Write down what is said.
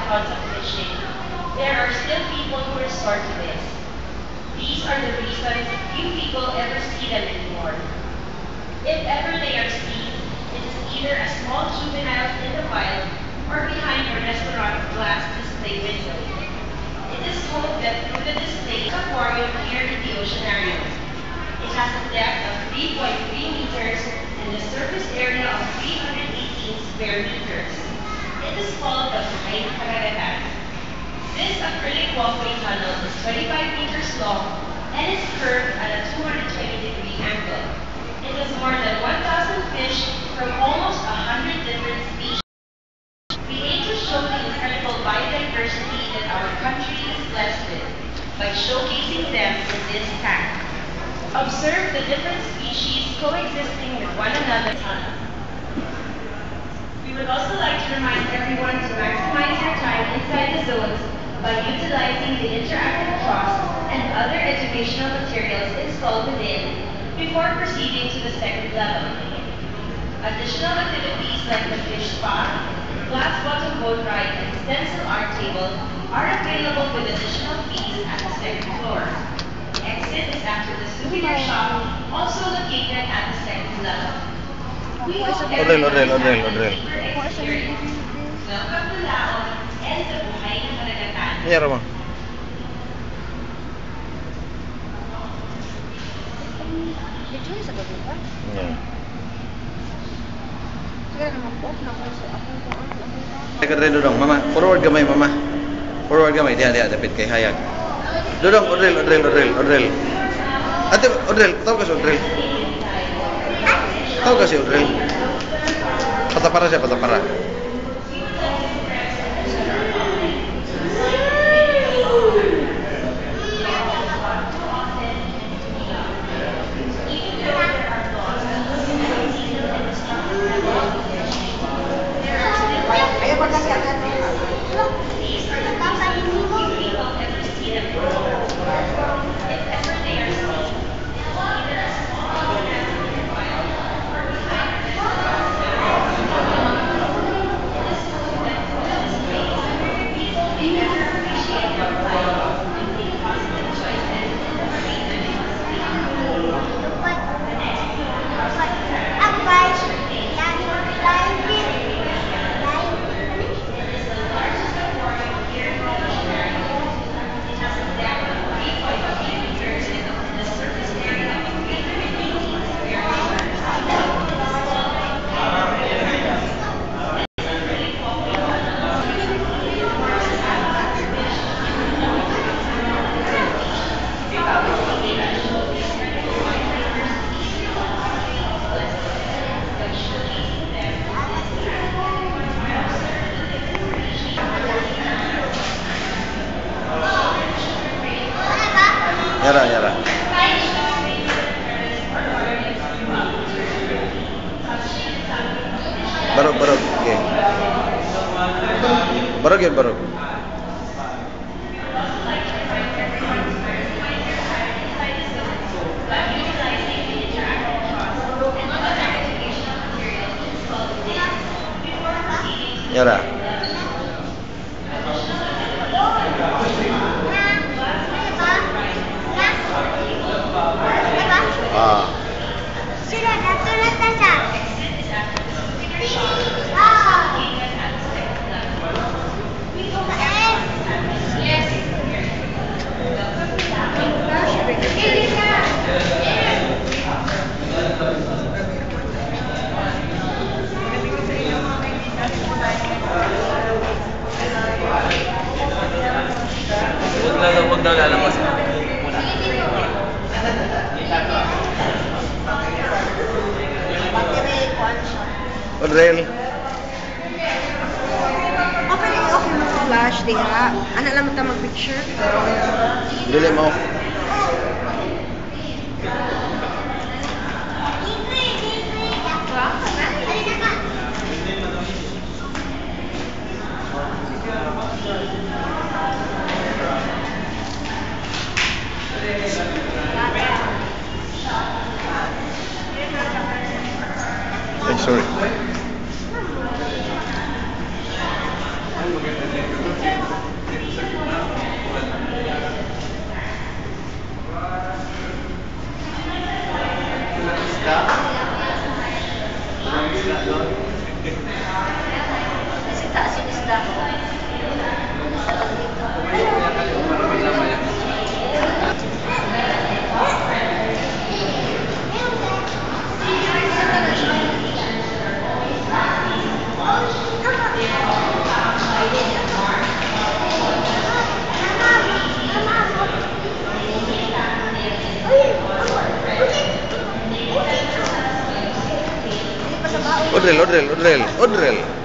methods of fishing, there are still people who resort to this. These are the reasons few people ever see them anymore. If ever they are seen, it is either as small juveniles in the wild or behind a restaurant glass display window. It is hoped that through the display aquarium here in the Oceanarium. It has a depth of 3.3 meters and a surface area of 318 square meters. It is called the Buhay na Karagatan. This acrylic walkway tunnel is 25 meters long and is curved at a 220-degree angle. It has more than 1,000 fish from almost 100 different species. We aim to show the incredible biodiversity that our country is blessed with by showcasing them in this tank. Observe the different species coexisting with one another. We would also like to remind everyone to maximize their time inside the zones by utilizing the interactive troughs and other educational materials installed within before proceeding to the second level. Additional activities like the fish spa, glass bottom boat ride, and stencil art table are available with additional fees at the second floor. The exit is after the souvenir shop, also located at the second level. We hope everyone has a safer experience. Welcome to Laon and the Buhay na Karagatan. Iya, Rama. Dito sa gabi pa? Iya. Sige naman po, Teka rin dudong, mama. Forward gamay, mama. Forward gamay. Diya, dapit kay hayag. Dudong, Odrel. Ate, Odrel, tawag ka si Odrel. Tawag ka si Odrel. Patapara siya, patapara. Yara. Barog. Okay. Barog. Yara. Sudah datang Natasha. Huwag na lalabas. Odrel. Okay mo flash diha. Ana lang ta mag-picture. Dili mo. Ay, sorry. Kasi taas yung isda ko. Odrel.